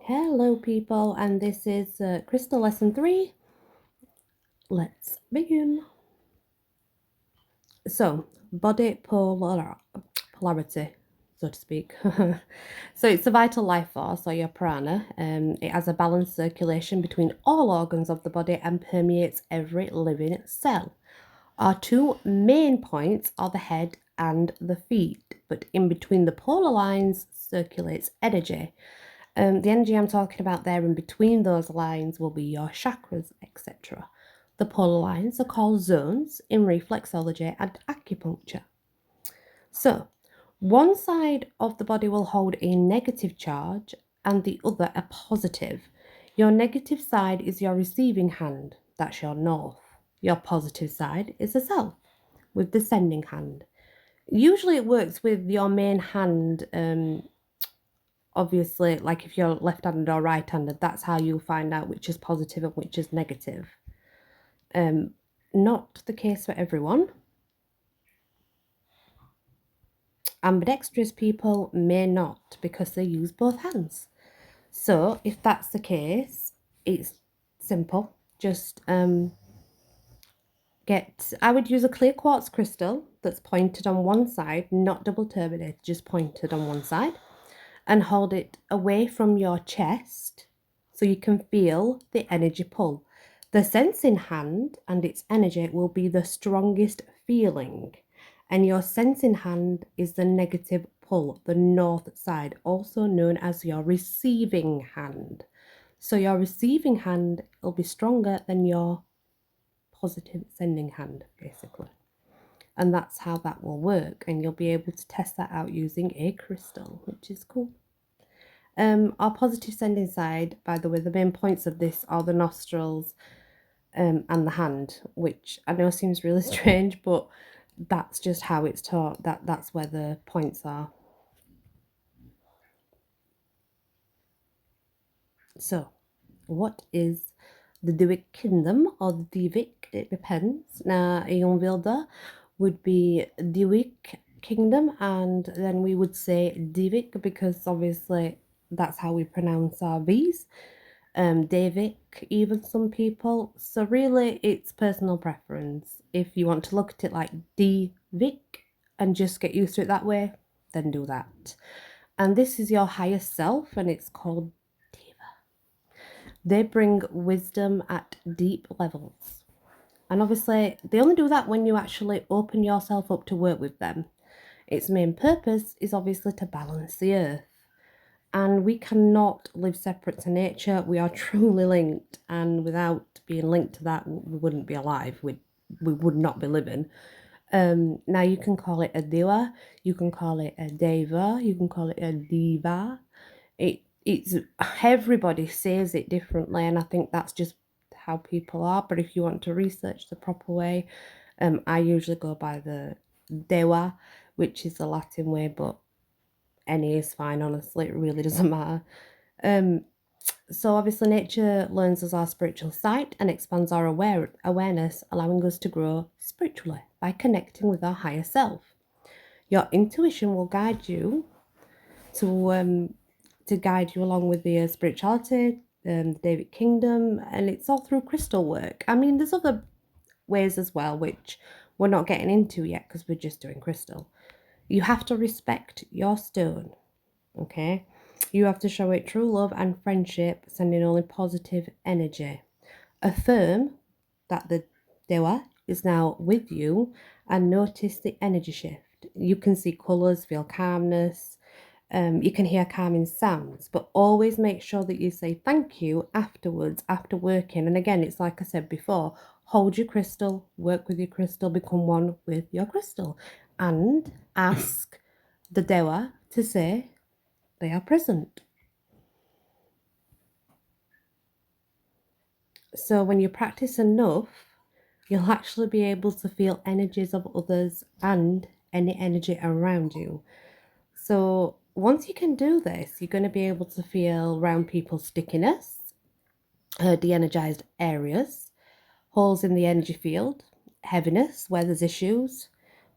Hello, people, and this is Crystal Lesson 3. Let's begin. So, body polarity, so to speak. So, it's a vital life force, or your prana. It has a balanced circulation between all organs of the body and permeates every living cell. Our two main points are the head and the feet, but in between the polar lines circulates energy. The energy I'm talking about there in between those lines will be your chakras, etc. The polar lines are called zones in reflexology and acupuncture. So, one side of the body will hold a negative charge and the other a positive. Your negative side is your receiving hand, that's your north. Your positive side is the south, with the sending hand. Usually it works with your main hand. Obviously, like if you're left-handed or right-handed, that's how you'll find out which is positive and which is negative. Not the case for everyone. Ambidextrous people may not because they use both hands. So if that's the case, it's simple. Just I would use a clear quartz crystal that's pointed on one side, not double turbinated, just pointed on one side, and hold it away from your chest so you can feel the energy pull. The sensing hand and its energy will be the strongest feeling, and your sensing hand is the negative pull, the north side, also known as your receiving hand. So your receiving hand will be stronger than your positive sending hand, basically. And that's how that will work, and you'll be able to test that out using a crystal, which is cool. Our positive sending side, by the way, the main points of this are the nostrils and the hand, which I know seems really strange, but that's just how it's taught. That's where the points are. So, what is the Divik kingdom or the Divik? It depends. Now, Ayurveda would be Divik kingdom, and then we would say Divik because obviously that's how we pronounce our V's. Davik, even some people. So really, it's personal preference. If you want to look at it like Divik and just get used to it that way, then do that. And this is your highest self, and it's called Diva. They bring wisdom at deep levels. And obviously, they only do that when you actually open yourself up to work with them. Its main purpose is obviously to balance the earth. And we cannot live separate to nature. We are truly linked. And without being linked to that, we wouldn't be alive. We would not be living. Now, you can call it a diva, you can call it a deva, you can call it a diva. It's everybody says it differently, and I think that's just how people are. But if you want to research the proper way, I usually go by the dewa, which is the Latin way, but any is fine, honestly, it really doesn't matter. So obviously nature learns us our spiritual sight and expands our awareness, allowing us to grow spiritually by connecting with our higher self. Your intuition will guide you to guide you along with the spirituality, the David Kingdom, and it's all through crystal work. I mean, there's other ways as well, which we're not getting into yet because we're just doing crystal. You have to respect your stone, okay? You have to show it true love and friendship, sending only positive energy. Affirm that the Dewa is now with you and notice the energy shift. You can see colours, feel calmness, you can hear calming sounds, but always make sure that you say thank you afterwards, after working. And again, it's like I said before, hold your crystal, work with your crystal, become one with your crystal, and ask the Dewa to say they are present. So when you practice enough, you'll actually be able to feel energies of others and any energy around you. So once you can do this, you're going to be able to feel around people's stickiness, de-energized areas, holes in the energy field, heaviness where there's issues.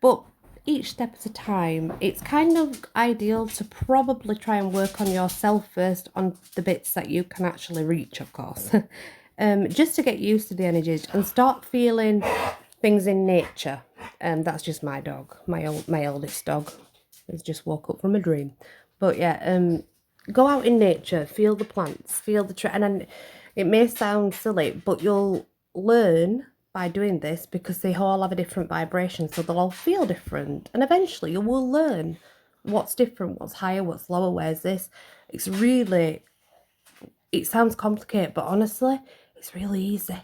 But each step at a time. It's kind of ideal to probably try and work on yourself first on the bits that you can actually reach, of course. Just to get used to the energies and start feeling things in nature. That's just my dog, my eldest dog. He's just woke up from a dream. But yeah, go out in nature, feel the plants, feel the tree. And then it may sound silly, but you'll learn by doing this because they all have a different vibration, so they'll all feel different. And eventually you will learn what's different, what's higher, what's lower, where's this. It's really, it sounds complicated, but honestly, it's really easy.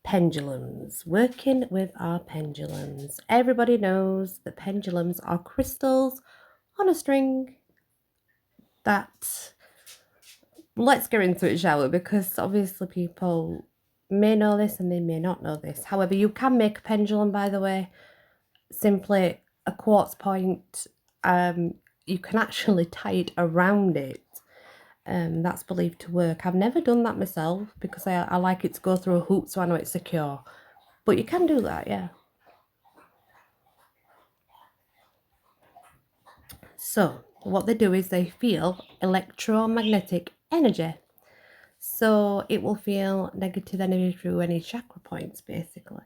Pendulums, working with our pendulums. Everybody knows that pendulums are crystals on a string that, let's get into it, shall we? Because obviously people may know this and they may not know this. However, you can make a pendulum, by the way, simply a quartz point. You can actually tie it around it. That's believed to work. I've never done that myself because I like it to go through a hoop so I know it's secure. But you can do that, yeah. So what they do is they feel electromagnetic energy. So it will feel negative energy through any chakra points, basically.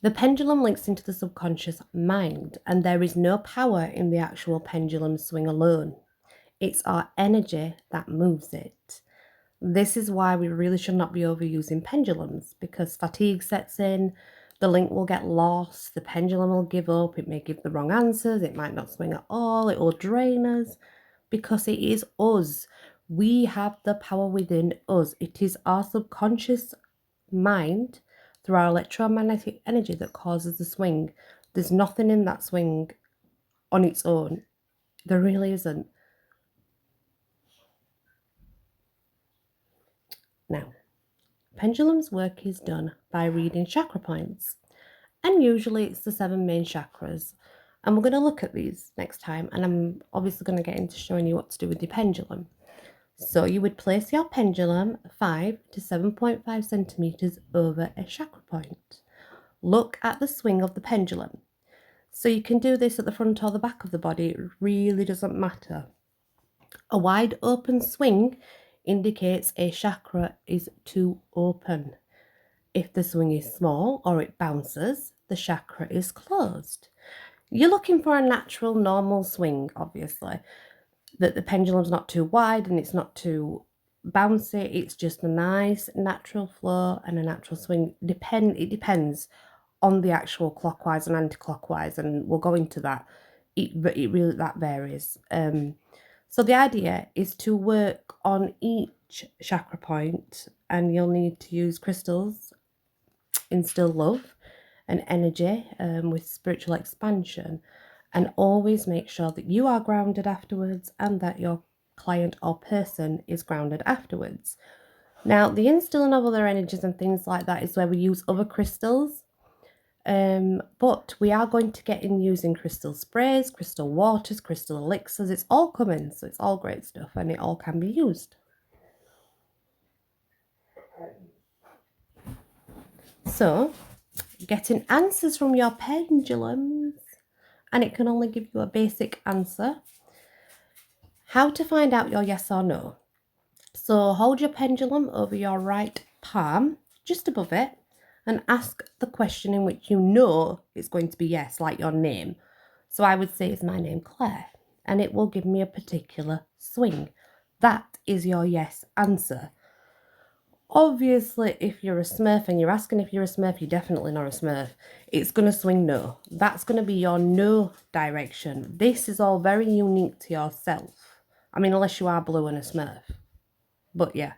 The pendulum links into the subconscious mind, and there is no power in the actual pendulum swing alone. It's our energy that moves it. This is why we really should not be overusing pendulums, because fatigue sets in, the link will get lost, the pendulum will give up, it may give the wrong answers, it might not swing at all, it will drain us, because it is us. We have the power within us. It is our subconscious mind through our electromagnetic energy that causes the swing. There's nothing in that swing on its own. There really isn't. Now, pendulum's work is done by reading chakra points, and usually it's the 7 main chakras. And we're going to look at these next time, and I'm obviously going to get into showing you what to do with your pendulum. So you would place your pendulum 5 to 7.5 centimeters over a chakra point. Look at the swing of the pendulum. So you can do this at the front or the back of the body, it really doesn't matter. A wide open swing indicates a chakra is too open. If the swing is small or it bounces, the chakra is closed. You're looking for a natural, normal swing, obviously, that the pendulum's not too wide and it's not too bouncy. It's just a nice natural flow and a natural swing. It depends on the actual clockwise and anti-clockwise, and we'll go into that. It really, that varies. So the idea is to work on each chakra point, and you'll need to use crystals, instill love and energy with spiritual expansion, and always make sure that you are grounded afterwards and that your client or person is grounded afterwards. Now, the instilling of other energies and things like that is where we use other crystals. But we are going to get in using crystal sprays, crystal waters, crystal elixirs. It's all coming, so it's all great stuff and it all can be used. So, getting answers from your pendulums, and it can only give you a basic answer. How to find out your yes or no. So hold your pendulum over your right palm, just above it, and ask the question in which you know it's going to be yes, like your name. So I would say, is my name Claire? And it will give me a particular swing. That is your yes answer. Obviously, if you're a Smurf and you're asking if you're a Smurf, you're definitely not a Smurf. It's going to swing no. That's going to be your no direction. This is all very unique to yourself. I mean, unless you are blue and a Smurf. But yeah,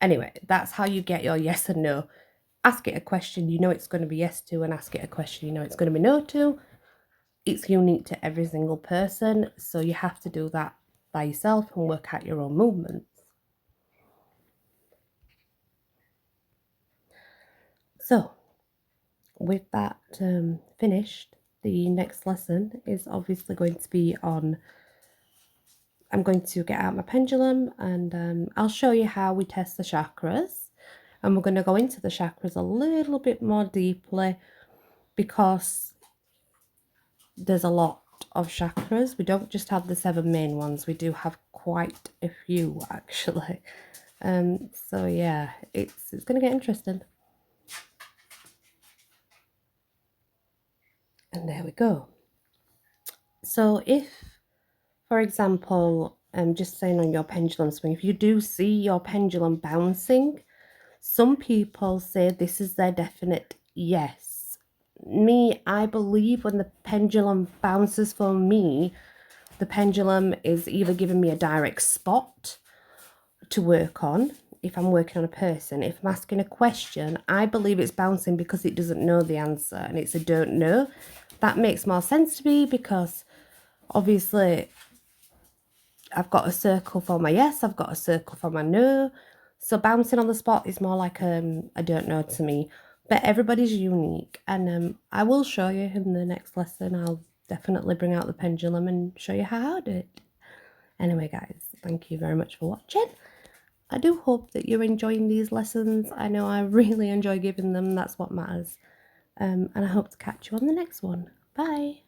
anyway, that's how you get your yes and no. Ask it a question you know it's going to be yes to, and ask it a question you know it's going to be no to. It's unique to every single person, so you have to do that by yourself and work out your own movements. So, with that finished, the next lesson is obviously going to be on, I'm going to get out my pendulum and I'll show you how we test the chakras. And we're going to go into the chakras a little bit more deeply because there's a lot of chakras. We don't just have the 7 main ones, we do have quite a few actually. So yeah, it's going to get interesting. And there we go. So if, for example, just saying on your pendulum swing, if you do see your pendulum bouncing, some people say this is their definite yes. Me, I believe when the pendulum bounces for me, the pendulum is either giving me a direct spot to work on if I'm working on a person. If I'm asking a question, I believe it's bouncing because it doesn't know the answer and it's a don't know. That makes more sense to me because obviously I've got a circle for my yes, I've got a circle for my no. So bouncing on the spot is more like a don't know to me. But everybody's unique, and I will show you in the next lesson. I'll definitely bring out the pendulum and show you how I do it. Anyway, guys, thank you very much for watching. I do hope that you're enjoying these lessons. I know I really enjoy giving them. That's what matters. And I hope to catch you on the next one. Bye.